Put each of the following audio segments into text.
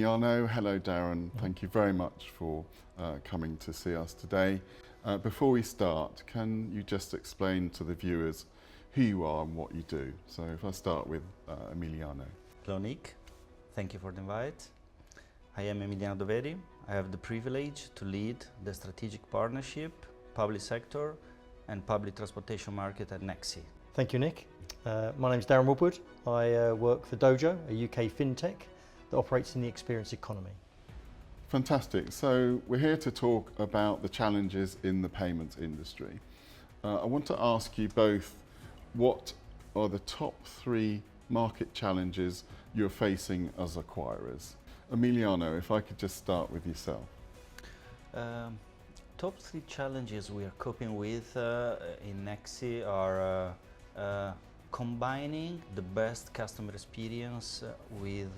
Emiliano. Hello, Darren. Thank you very much for coming to see us today. Before we start, can you just explain to the viewers who you are and what you do? So if I start with Emiliano. Hello, Nick. Thank you for the invite. I am Emiliano Doveri. I have the privilege to lead the strategic partnership, public sector and public transportation market at Nexi. Thank you, Nick. My name is Darren Woodward. I work for Dojo, a UK fintech that operates in the experience economy. Fantastic. So we're here to talk about the challenges in the payments industry. I want to ask you both, what are the top 3 market challenges you're facing as acquirers? Emiliano, if I could just start with yourself. Top 3 challenges we are coping with in Nexi are combining the best customer experience with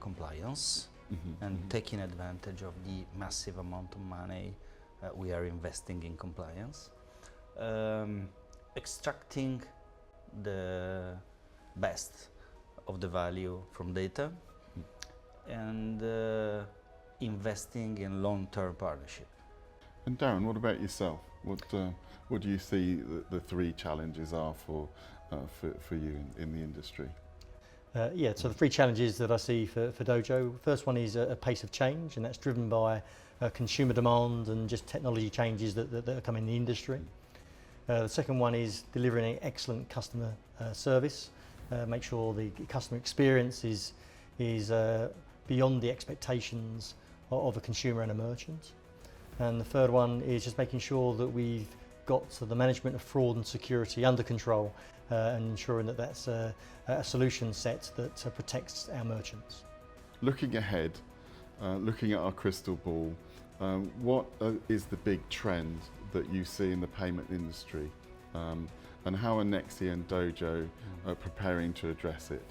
compliance and taking advantage of the massive amount of money we are investing in compliance. Extracting the best of the value from data and investing in long-term partnership. And Darren, what about yourself? What do you see the 3 challenges are for you in the industry? So the 3 challenges that I see for Dojo, first one is a pace of change, and that's driven by consumer demand and just technology changes that are coming in the industry. The second one is delivering an excellent customer service, make sure the customer experience is beyond the expectations of a consumer and a merchant. And the third one is just making sure that we've got the management of fraud and security under control and ensuring that that's a solution set that protects our merchants. Looking ahead, looking at our crystal ball, what is the big trend that you see in the payment industry, and how are Nexi and Dojo preparing to address it?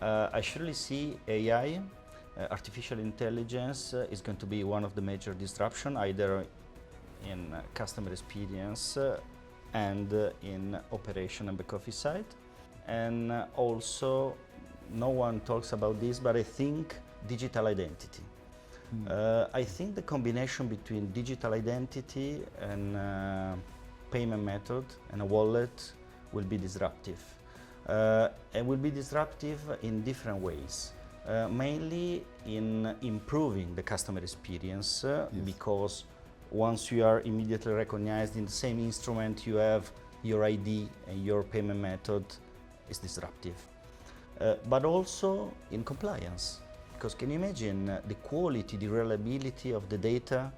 I surely see AI, artificial intelligence, is going to be one of the major disruption, either in customer experience and in operation and back office side. And also, no one talks about this, but I think digital identity. I think the combination between digital identity and payment method and a wallet will be disruptive. And will be disruptive in different ways. Mainly in improving the customer experience, because once you are immediately recognized in the same instrument, you have your ID and your payment method is disruptive. But also in compliance, because can you imagine the quality, the reliability of the data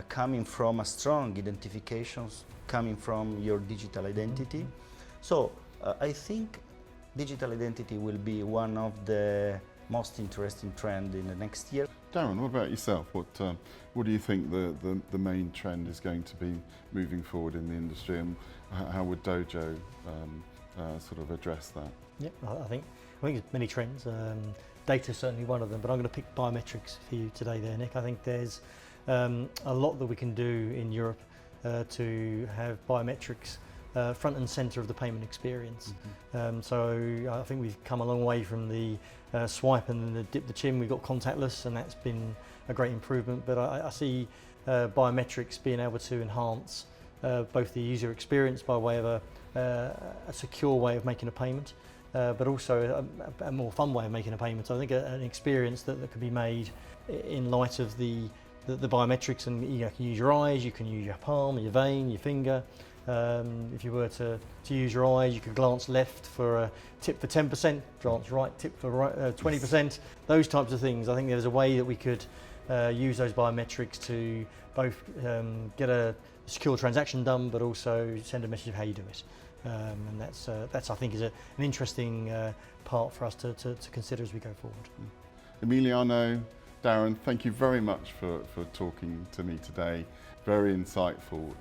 coming from a strong identifications, coming from your digital identity. So I think digital identity will be one of the most interesting trend in the next year. Darren, what about yourself? What do you think the main trend is going to be moving forward in the industry, and how would Dojo sort of address that? Yeah, I think there's many trends. Data is certainly one of them, but I'm going to pick biometrics for you today there, Nick. I think there's a lot that we can do in Europe to have biometrics front and centre of the payment experience. So I think we've come a long way from the swipe and the dip the chin. We've got contactless, and that's been a great improvement. But I see biometrics being able to enhance both the user experience by way of a secure way of making a payment, but also a more fun way of making a payment. So I think an experience that could be made in light of the biometrics, and you can use your eyes, you can use your palm, your vein, your finger. If you were to use your eyes, you could glance left for a tip for 10%, glance right, tip for 20%, those types of things. I think there's a way that we could use those biometrics to both get a secure transaction done, but also send a message of how you do it. And that's I think is an interesting part for us to consider as we go forward. Emiliano, Darren, thank you very much for talking to me today. Very insightful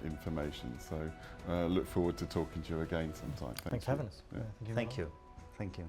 information. So look forward to talking to you again sometime. Thanks for having us. Yeah. Thank you. Thank you.